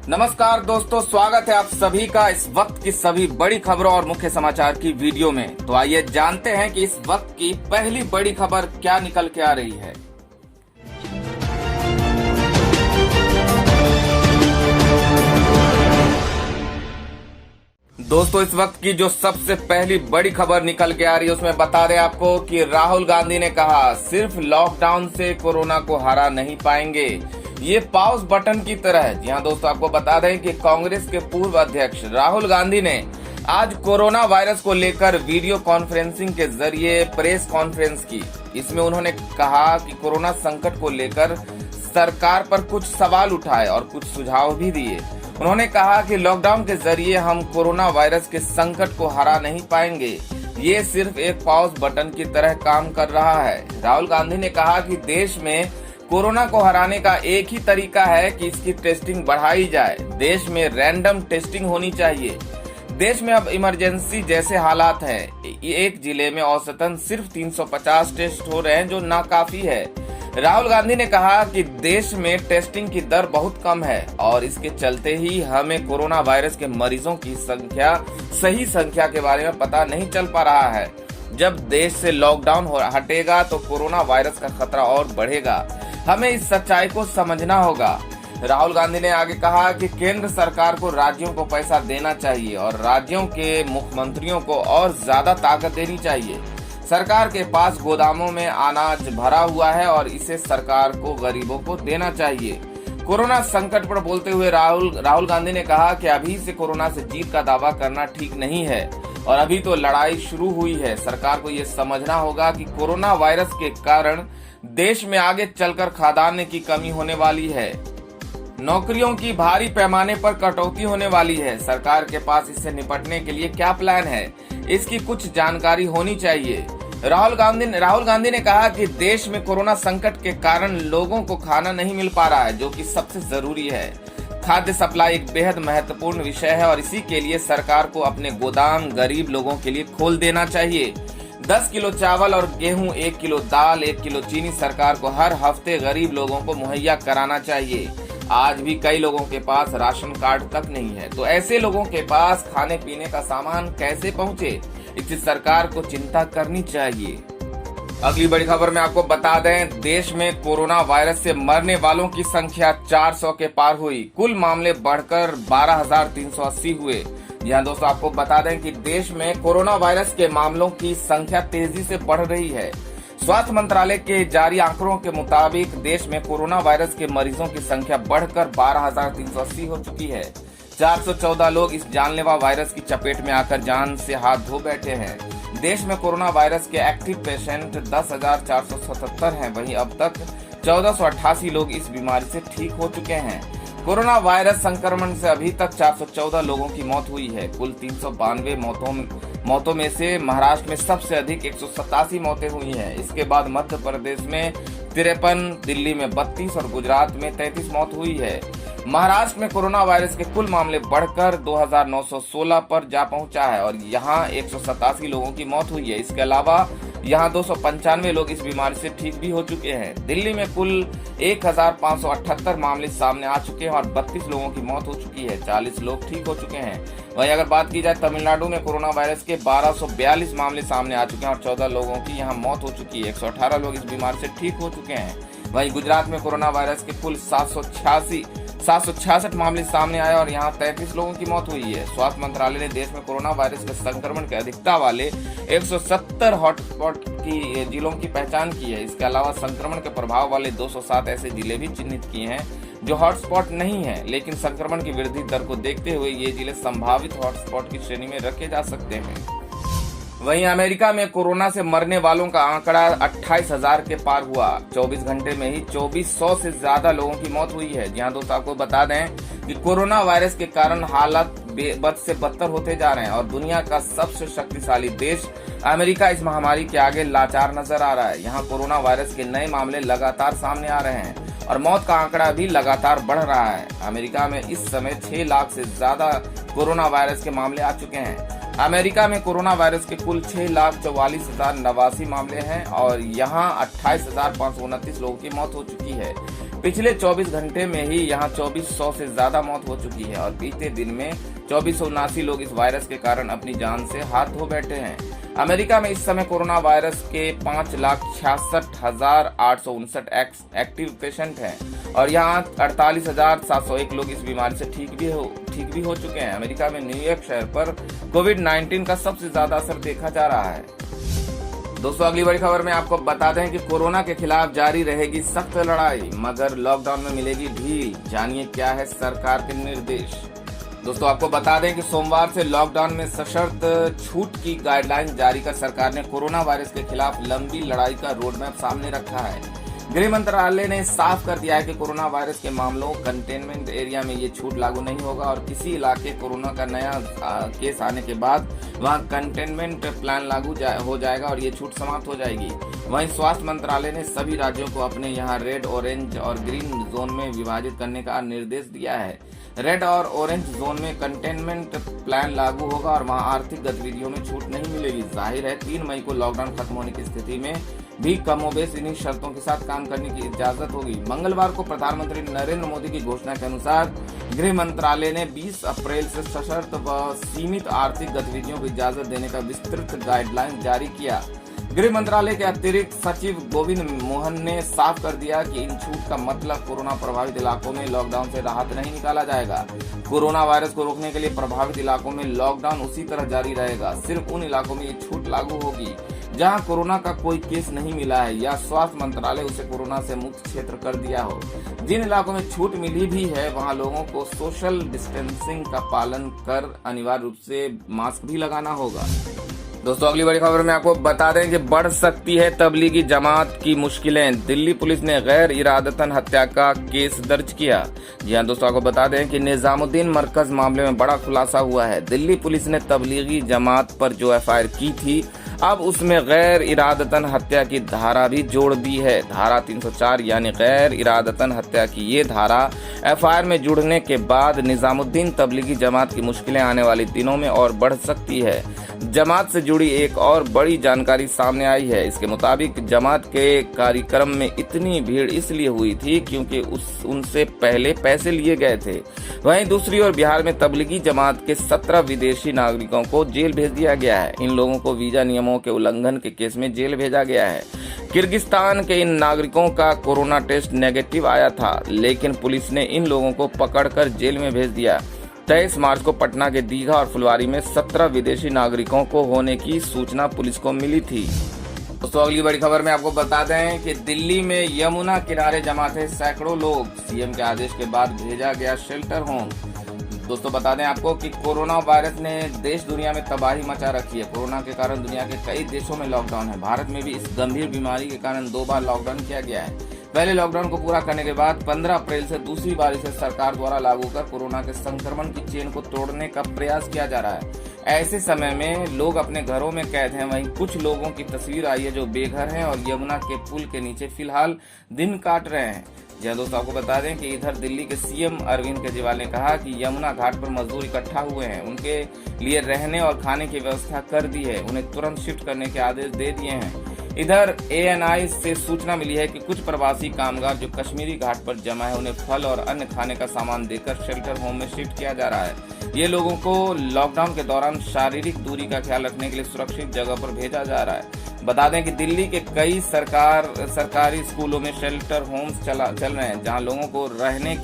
नमस्कार दोस्तों, स्वागत है आप सभी का इस वक्त की सभी बड़ी खबरों और मुख्य समाचार की वीडियो में। तो आइए जानते हैं कि इस वक्त की पहली बड़ी खबर क्या निकल के आ रही है। दोस्तों, इस वक्त की जो सबसे पहली बड़ी खबर निकल के आ रही है उसमें बता दें आपको कि राहुल गांधी ने कहा सिर्फ लॉकडाउन से कोरोना को हरा नहीं पाएंगे। ये पॉज बटन की तरह है। जी हाँ दोस्तों, आपको बता दें कि कांग्रेस के पूर्व अध्यक्ष राहुल गांधी ने आज कोरोना वायरस को लेकर वीडियो कॉन्फ्रेंसिंग के जरिए प्रेस कॉन्फ्रेंस की। इसमें उन्होंने कहा कि कोरोना संकट को लेकर सरकार पर कुछ सवाल उठाए और कुछ सुझाव भी दिए। उन्होंने कहा कि लॉकडाउन के जरिए हम कोरोना वायरस के संकट को हरा नहीं पाएंगे। ये सिर्फ एक पॉज बटन की तरह काम कर रहा है। राहुल गांधी ने कहा कि देश में कोरोना को हराने का एक ही तरीका है कि इसकी टेस्टिंग बढ़ाई जाए। देश में रैंडम टेस्टिंग होनी चाहिए। देश में अब इमरजेंसी जैसे हालात हैं। एक जिले में औसतन सिर्फ 350 टेस्ट हो रहे हैं, जो नाकाफी है। राहुल गांधी ने कहा कि देश में टेस्टिंग की दर बहुत कम है और इसके चलते ही हमें कोरोना वायरस के मरीजों की सही संख्या के बारे में पता नहीं चल पा रहा है। जब देश से लॉकडाउन हटेगा तो कोरोना वायरस का खतरा और बढ़ेगा। हमें इस सच्चाई को समझना होगा। राहुल गांधी ने आगे कहा कि केंद्र सरकार को राज्यों को पैसा देना चाहिए और राज्यों के मुख्यमंत्रियों को और ज्यादा ताकत देनी चाहिए। सरकार के पास गोदामों में अनाज भरा हुआ है और इसे सरकार को गरीबों को देना चाहिए। कोरोना संकट पर बोलते हुए राहुल गांधी ने कहा कि अभी से कोरोना से जीत का दावा करना ठीक नहीं है और अभी तो लड़ाई शुरू हुई है। सरकार को ये समझना होगा कि कोरोना वायरस के कारण देश में आगे चलकर खाद्यान्न की कमी होने वाली है। नौकरियों की भारी पैमाने पर कटौती होने वाली है। सरकार के पास इससे निपटने के लिए क्या प्लान है, इसकी कुछ जानकारी होनी चाहिए। राहुल गांधी ने कहा कि देश में कोरोना संकट के कारण लोगों को खाना नहीं मिल पा रहा है, जो कि सबसे जरूरी है। खाद्य सप्लाई एक बेहद महत्वपूर्ण विषय है और इसी के लिए सरकार को अपने गोदाम गरीब लोगों के लिए खोल देना चाहिए। 10 किलो चावल और गेहूं, 1 किलो दाल, 1 किलो चीनी सरकार को हर हफ्ते गरीब लोगों को मुहैया कराना चाहिए। आज भी कई लोगों के पास राशन कार्ड तक नहीं है, तो ऐसे लोगों के पास खाने पीने का सामान कैसे पहुंचे, इसकी सरकार को चिंता करनी चाहिए। अगली बड़ी खबर में आपको बता दें, देश में कोरोना वायरस से मरने वालों की संख्या 400 के पार हुई। कुल मामले बढ़कर 12,380 हुए। यहाँ दोस्तों, आपको बता दें कि देश में कोरोना वायरस के मामलों की संख्या तेजी से बढ़ रही है। स्वास्थ्य मंत्रालय के जारी आंकड़ों के मुताबिक देश में कोरोना वायरस के मरीजों की संख्या बढ़कर 12,380 हो चुकी है। 414 लोग इस जानलेवा वायरस की चपेट में आकर जान से हाथ धो बैठे हैं। देश में कोरोना वायरस के एक्टिव पेशेंट 10,477 हैं। वहीं अब तक 1488 लोग इस बीमारी से ठीक हो चुके हैं। कोरोना वायरस संक्रमण से अभी तक 414 लोगों की मौत हुई है। कुल 392 मौतों में से महाराष्ट्र में सबसे अधिक 187 मौतें हुई हैं। इसके बाद मध्य प्रदेश में 53, दिल्ली में 32 और गुजरात में 33 मौत हुई है। महाराष्ट्र में कोरोना वायरस के कुल मामले बढ़कर 2,916 पर जा पहुंचा है और यहां 187 लोगों की मौत हुई है। इसके अलावा यहां 295 लोग इस बीमारी से ठीक भी हो चुके हैं। दिल्ली में कुल 1,578 मामले सामने आ चुके हैं और 32 लोगों की मौत हो चुकी है। 40 लोग ठीक हो चुके हैं। वहीं अगर बात की जाए तमिलनाडु में कोरोना वायरस के 1242 मामले सामने आ चुके हैं और 14 लोगों की यहां मौत हो चुकी है। 118 लोग इस बीमारी से ठीक हो चुके हैं। वहीं गुजरात में कोरोना वायरस के कुल 766 मामले सामने आए और यहां 33 लोगों की मौत हुई है। स्वास्थ्य मंत्रालय ने देश में कोरोना वायरस के संक्रमण की अधिकता वाले 170 हॉटस्पॉट की जिलों की पहचान की है। इसके अलावा संक्रमण के प्रभाव वाले 207 ऐसे जिले भी चिन्हित किए हैं जो हॉटस्पॉट नहीं है, लेकिन संक्रमण की वृद्धि दर को देखते हुए ये जिले संभावित हॉटस्पॉट की श्रेणी में रखे जा सकते हैं। वहीं अमेरिका में कोरोना से मरने वालों का आंकड़ा 28,000 के पार हुआ। 24 घंटे में ही 2400 से ज्यादा लोगों की मौत हुई है। जहां दोस्तों, आपको बता दें कि कोरोना वायरस के कारण हालात बद से बदतर होते जा रहे हैं और दुनिया का सबसे शक्तिशाली देश अमेरिका इस महामारी के आगे लाचार नजर आ रहा है। यहाँ कोरोना वायरस के नए मामले लगातार सामने आ रहे हैं और मौत का आंकड़ा भी लगातार बढ़ रहा है। अमेरिका में इस समय 6 लाख से ज्यादा कोरोना वायरस के मामले आ चुके हैं। अमेरिका में कोरोना वायरस के कुल 6,44,089 मामले हैं और यहाँ 28,529 लोगों की मौत हो चुकी है। पिछले 24 घंटे में ही यहाँ 2400 से ज्यादा मौत हो चुकी है और बीते दिन में 2479 लोग इस वायरस के कारण अपनी जान से हाथ धो बैठे हैं। अमेरिका में इस समय कोरोना वायरस के 5,66,859 एक्टिव पेशेंट हैं और यहाँ 48,701 लोग इस बीमारी से ठीक भी हो चुके हैं। अमेरिका में न्यूयॉर्क शहर पर कोविड-19 का सबसे ज्यादा असर देखा जा रहा है। दोस्तों, अगली बड़ी खबर में आपको बता दें कि कोरोना के खिलाफ जारी रहेगी सख्त लड़ाई, मगर लॉकडाउन में मिलेगी ढील। जानिए क्या है सरकार के निर्देश। दोस्तों, आपको बता दें कि सोमवार से लॉकडाउन में सशर्त छूट की गाइडलाइन जारी कर सरकार ने कोरोना वायरस के खिलाफ लंबी लड़ाई का रोडमैप सामने रखा है। गृह मंत्रालय ने साफ कर दिया है कि कोरोना वायरस के मामलों कंटेनमेंट एरिया में ये छूट लागू नहीं होगा और किसी इलाके कोरोना का नया केस आने के बाद वहां कंटेनमेंट प्लान लागू हो जाएगा और ये छूट समाप्त हो जाएगी। वहीं स्वास्थ्य मंत्रालय ने सभी राज्यों को अपने यहाँ रेड, ऑरेंज और ग्रीन जोन में विभाजित करने का निर्देश दिया है। रेड और ऑरेंज जोन में कंटेनमेंट प्लान लागू होगा और वहां आर्थिक गतिविधियों में छूट नहीं मिलेगी। जाहिर है 3 मई को लॉकडाउन खत्म होने की स्थिति में भी कमोबेश इन्हीं शर्तों के साथ काम करने की इजाजत होगी। मंगलवार को प्रधानमंत्री नरेंद्र मोदी की घोषणा के अनुसार गृह मंत्रालय ने 20 अप्रैल से सशर्त व सीमित आर्थिक गतिविधियों को इजाजत देने का विस्तृत गाइडलाइन जारी किया। गृह मंत्रालय के अतिरिक्त सचिव गोविंद मोहन ने साफ कर दिया कि इन छूट का मतलब कोरोना प्रभावित इलाकों में लॉकडाउन से राहत नहीं निकाला जाएगा। कोरोना वायरस को रोकने के लिए प्रभावित इलाकों में लॉकडाउन उसी तरह जारी रहेगा। सिर्फ उन इलाकों में ये छूट लागू होगी जहां कोरोना का कोई केस नहीं मिला है या स्वास्थ्य मंत्रालय उसे कोरोना से मुक्त क्षेत्र कर दिया हो। जिन इलाकों में छूट मिली भी है वहां लोगों को सोशल डिस्टेंसिंग का पालन कर अनिवार्य रूप से मास्क भी लगाना होगा। दोस्तों, अगली बड़ी खबर में आपको बता दें कि बढ़ सकती है तबलीगी जमात की मुश्किलें। दिल्ली पुलिस ने गैर इरादतन हत्या का केस दर्ज किया। जी हां दोस्तों, आपको बता दें कि निजामुद्दीन मरकज मामले में बड़ा खुलासा हुआ है। दिल्ली पुलिस ने तबलीगी जमात पर जो एफआईआर की थी अब उसमें गैर इरादतन हत्या की धारा भी जोड़ दी है। धारा 304 यानी गैर इरादतन हत्या की ये धारा एफआईआर में जुड़ने के बाद निजामुद्दीन तबलीगी जमात की मुश्किलें आने वाले दिनों में और बढ़ सकती है। जमात से जुड़ी एक और बड़ी जानकारी सामने आई है। इसके मुताबिक जमात के कार्यक्रम में इतनी भीड़ इसलिए हुई थी क्योंकि उनसे पहले पैसे लिए गए थे। वहीं दूसरी ओर बिहार में तबलीगी जमात के 17 विदेशी नागरिकों को जेल भेज दिया गया है। इन लोगों को वीजा नियमों के उल्लंघन के केस में जेल भेजा गया है। किर्गिस्तान के इन नागरिकों का कोरोना टेस्ट नेगेटिव आया था, लेकिन पुलिस ने इन लोगों को पकड़कर जेल में भेज दिया। 23 मार्च को पटना के दीघा और फुलवारी में 17 विदेशी नागरिकों को होने की सूचना पुलिस को मिली थी। दोस्तों, अगली बड़ी खबर में आपको बता दें कि दिल्ली में यमुना किनारे जमा थे सैकड़ों लोग। सीएम के आदेश के बाद भेजा गया शेल्टर होम। दोस्तों, बता दें आपको कि कोरोना वायरस ने देश दुनिया में तबाही मचा रखी है। कोरोना के कारण दुनिया के कई देशों में लॉकडाउन है। भारत में भी इस गंभीर बीमारी के कारण 2 बार लॉकडाउन किया गया है। पहले लॉकडाउन को पूरा करने के बाद 15 अप्रैल से दूसरी बार इसे सरकार द्वारा लागू कर कोरोना के संक्रमण की चेन को तोड़ने का प्रयास किया जा रहा है। ऐसे समय में लोग अपने घरों में कैद हैं। वहीं कुछ लोगों की तस्वीर आई है जो बेघर हैं और यमुना के पुल के नीचे फिलहाल दिन काट रहे हैं। जी दोस्तों, आपको बता दें कि इधर दिल्ली के सीएम अरविंद केजरीवाल ने कहा कि यमुना घाट पर मजदूर इकट्ठा हुए हैं, उनके लिए रहने और खाने की व्यवस्था कर दी है, उन्हें तुरंत शिफ्ट करने के आदेश दे दिए हैं। इधर एएनआई से सूचना मिली है कि कुछ प्रवासी कामगार जो कश्मीरी घाट पर जमा है उन्हें फल और अन्य खाने का सामान देकर शेल्टर होम में शिफ्ट किया जा रहा है। ये लोगों को लॉकडाउन के दौरान शारीरिक दूरी का ख्याल रखने के लिए सुरक्षित जगह पर भेजा जा रहा है। बता दें कि दिल्ली के कई सरकारी स्कूलों में शेल्टर होम्स चल रहे हैं, जहां लोगों को रहने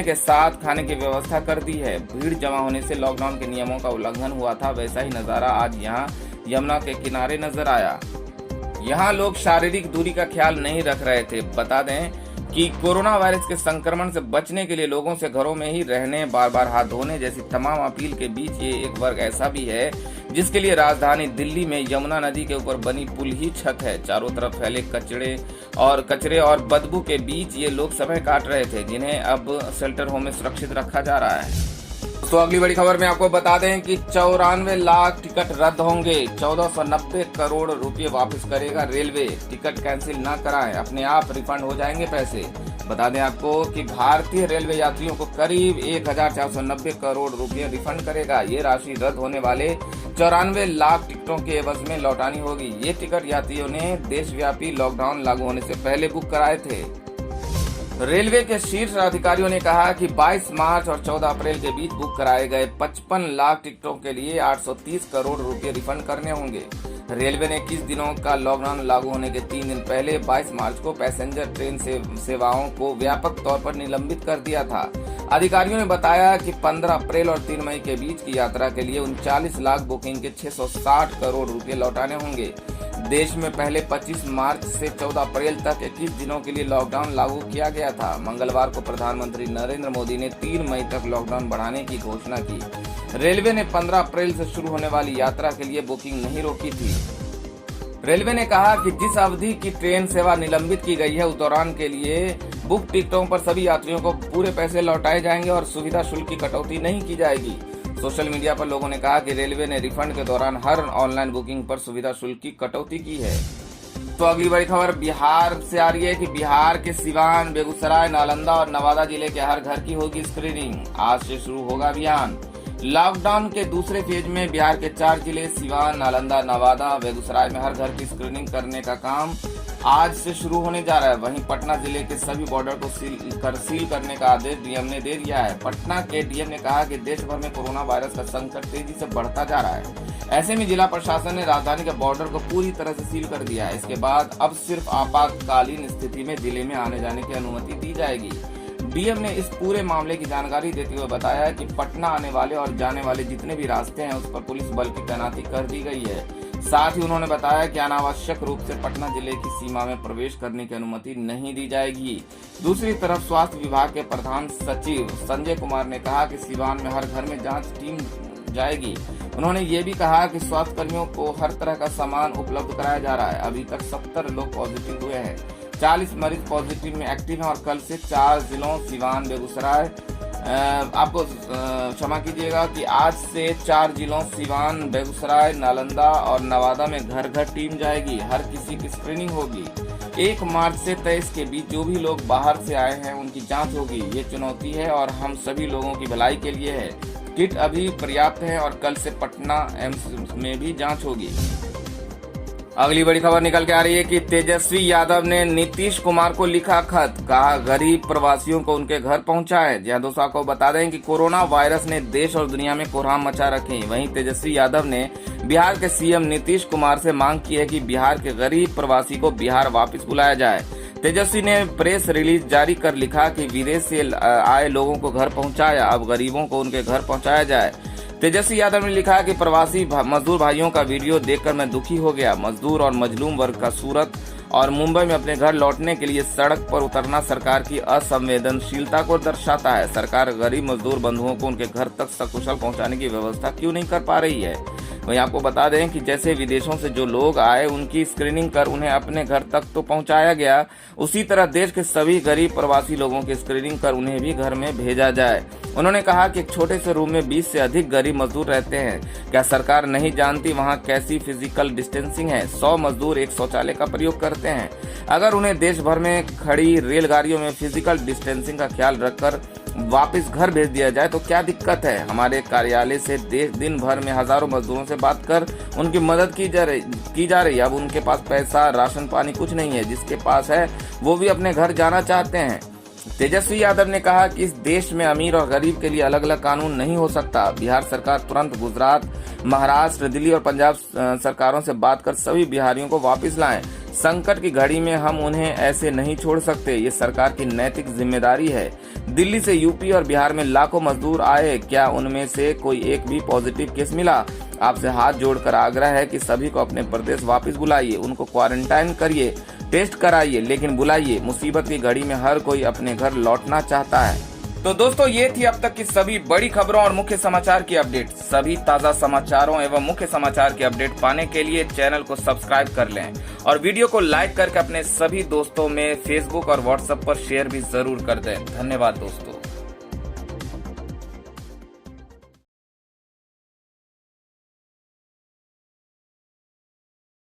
के साथ खाने की व्यवस्था कर दी है। भीड़ जमा होने से लॉकडाउन के नियमों का उल्लंघन हुआ था। वैसा ही नजारा आज यहाँ यमुना के किनारे नजर आया। यहाँ लोग शारीरिक दूरी का ख्याल नहीं रख रहे थे। बता दें कि कोरोना वायरस के संक्रमण से बचने के लिए लोगों से घरों में ही रहने, बार बार हाथ धोने जैसी तमाम अपील के बीच ये एक वर्ग ऐसा भी है जिसके लिए राजधानी दिल्ली में यमुना नदी के ऊपर बनी पुल ही छत है। चारों तरफ फैले कचरे और बदबू के बीच ये लोग समय काट रहे थे, जिन्हें अब शेल्टर होम में सुरक्षित रखा जा रहा है। तो अगली बड़ी खबर में आपको बता दें कि 94 लाख टिकट रद्द होंगे। 1490 करोड़ रुपए वापस करेगा रेलवे। टिकट कैंसिल न कराएं, अपने आप रिफंड हो जाएंगे पैसे। बता दें आपको कि भारतीय रेलवे यात्रियों को करीब 1490 करोड़ रुपए रिफंड करेगा। ये राशि रद्द होने वाले 94 लाख टिकटों के एवज में लौटानी होगी। ये टिकट यात्रियों ने देशव्यापी लॉकडाउन लागू होने से पहले बुक कराए थे। रेलवे के शीर्ष अधिकारियों ने कहा कि 22 मार्च और 14 अप्रैल के बीच बुक कराए गए 55 लाख टिकटों के लिए 830 करोड़ रुपए रिफंड करने होंगे। रेलवे ने 21 दिनों का लॉकडाउन लागू होने के 3 दिन पहले 22 मार्च को पैसेंजर ट्रेन सेवाओं को व्यापक तौर पर निलंबित कर दिया था। अधिकारियों ने बताया कि 15 अप्रैल और 3 मई के बीच की यात्रा के लिए 39 लाख बुकिंग के 660 करोड़ रुपए लौटाने होंगे। देश में पहले 25 मार्च से 14 अप्रैल तक 21 दिनों के लिए लॉकडाउन लागू किया गया था। मंगलवार को प्रधानमंत्री नरेंद्र मोदी ने 3 मई तक लॉकडाउन बढ़ाने की घोषणा की। रेलवे ने 15 अप्रैल से शुरू होने वाली यात्रा के लिए बुकिंग नहीं रोकी थी। रेलवे ने कहा कि जिस अवधि की ट्रेन सेवा निलंबित की गई है उस दौरान के लिए बुक टिकटों पर सभी यात्रियों को पूरे पैसे लौटाए जाएंगे और सुविधा शुल्क की कटौती नहीं की जाएगी। सोशल मीडिया पर लोगों ने कहा कि रेलवे ने रिफंड के दौरान हर ऑनलाइन बुकिंग पर सुविधा शुल्क की कटौती की है। तो अगली बड़ी खबर बिहार से आ रही है कि बिहार के सिवान, बेगूसराय, नालंदा और नवादा जिले के हर घर की होगी स्क्रीनिंग। आज से शुरू होगा अभियान। लॉकडाउन के दूसरे फेज में बिहार के 4 जिले सिवान, नालंदा, नवादा, बेगूसराय में हर घर की स्क्रीनिंग करने का काम आज से शुरू होने जा रहा है। वहीं पटना जिले के सभी बॉर्डर को सील करने का आदेश डीएम ने दे दिया है। पटना के डीएम ने कहा कि देश भर में कोरोना वायरस का संकट तेजी से बढ़ता जा रहा है। ऐसे में जिला प्रशासन ने राजधानी के बॉर्डर को पूरी तरह से सील कर दिया है। इसके बाद अब सिर्फ आपातकालीन स्थिति में जिले में आने जाने की अनुमति दी जाएगी। डीएम ने इस पूरे मामले की जानकारी देते हुए बताया कि पटना आने वाले और जाने वाले जितने भी रास्ते हैं उस पर पुलिस बल की तैनाती कर दी गई है। साथ ही उन्होंने बताया कि अनावश्यक रूप से पटना जिले की सीमा में प्रवेश करने की अनुमति नहीं दी जाएगी। दूसरी तरफ स्वास्थ्य विभाग के प्रधान सचिव संजय कुमार ने कहा कि सिवान में हर घर में जांच टीम जाएगी। उन्होंने ये भी कहा कि स्वास्थ्य कर्मियों को हर तरह का सामान उपलब्ध कराया जा रहा है। अभी तक 70 लोग पॉजिटिव हुए हैं। 40 मरीज पॉजिटिव में एक्टिव हैं और कल से 4 जिलों सिवान, बेगूसराय, आपको क्षमा कीजिएगा कि आज से 4 जिलों सिवान, बेगूसराय, नालंदा और नवादा में घर घर टीम जाएगी। हर किसी की स्क्रीनिंग होगी। 1 मार्च से 23 के बीच जो भी लोग बाहर से आए हैं उनकी जांच होगी। ये चुनौती है और हम सभी लोगों की भलाई के लिए है। किट अभी पर्याप्त है और कल से पटना एम्स में भी जांच होगी। अगली बड़ी खबर निकल के आ रही है कि तेजस्वी यादव ने नीतीश कुमार को लिखा खत, कहा गरीब प्रवासियों को उनके घर पहुंचाएं। जी दोस्तों, आपको बता दें कि कोरोना वायरस ने देश और दुनिया में कोहराम मचा रखी। वहीं तेजस्वी यादव ने बिहार के सीएम नीतीश कुमार से मांग की है कि बिहार के गरीब प्रवासी को बिहार वापस बुलाया जाए। तेजस्वी ने प्रेस रिलीज जारी कर लिखा कि विदेश से आए लोगों को घर पहुंचाया, अब गरीबों को उनके घर पहुंचाया जाए। तेजस्वी यादव ने लिखा कि प्रवासी मजदूर भाइयों का वीडियो देखकर मैं दुखी हो गया। मजदूर और मजलूम वर्ग का सूरत और मुंबई में अपने घर लौटने के लिए सड़क पर उतरना सरकार की असंवेदनशीलता को दर्शाता है। सरकार गरीब मजदूर बंधुओं को उनके घर तक सकुशल पहुंचाने की व्यवस्था क्यों नहीं कर पा रही है। वहीं आपको बता दें कि जैसे विदेशों से जो लोग आए उनकी स्क्रीनिंग कर उन्हें अपने घर तक तो पहुंचाया गया, उसी तरह देश के सभी गरीब प्रवासी लोगों की स्क्रीनिंग कर उन्हें भी घर में भेजा जाए। उन्होंने कहा कि एक छोटे से रूम में 20 से अधिक गरीब मजदूर रहते हैं। क्या सरकार नहीं जानती वहां कैसी फिजिकल डिस्टेंसिंग है? 100 मजदूर एक शौचालय का प्रयोग करते हैं। अगर उन्हें देश भर में खड़ी रेलगाड़ियों में फिजिकल डिस्टेंसिंग का ख्याल रखकर वापस घर भेज दिया जाए तो क्या दिक्कत है? हमारे कार्यालय से दिन भर में हजारों मजदूरों से बात कर उनकी मदद की जा रही। अब उनके पास पैसा, राशन पानी कुछ नहीं है। जिसके पास है वो भी अपने घर जाना चाहते हैं। तेजस्वी यादव ने कहा कि इस देश में अमीर और गरीब के लिए अलग अलग कानून नहीं हो सकता। बिहार सरकार तुरंत गुजरात, महाराष्ट्र, दिल्ली और पंजाब सरकारों से बात कर सभी बिहारियों को वापस लाएं। संकट की घड़ी में हम उन्हें ऐसे नहीं छोड़ सकते। ये सरकार की नैतिक जिम्मेदारी है। दिल्ली से यूपी और बिहार में लाखों मजदूर आए, क्या उनमें से कोई एक भी पॉजिटिव केस मिला? आपसे हाथ जोड़कर आग्रह है कि सभी को अपने प्रदेश वापस बुलाइए, उनको क्वारंटाइन करिए, टेस्ट कराइए, लेकिन बुलाइए। मुसीबत की घड़ी में हर कोई अपने घर लौटना चाहता है। तो दोस्तों, ये थी अब तक की सभी बड़ी खबरों और मुख्य समाचार की अपडेट। सभी ताजा समाचारों एवं मुख्य समाचार की अपडेट पाने के लिए चैनल को सब्सक्राइब कर लें और वीडियो को लाइक करके अपने सभी दोस्तों में फेसबुक और व्हाट्सएप पर शेयर भी जरूर कर दें। धन्यवाद दोस्तों।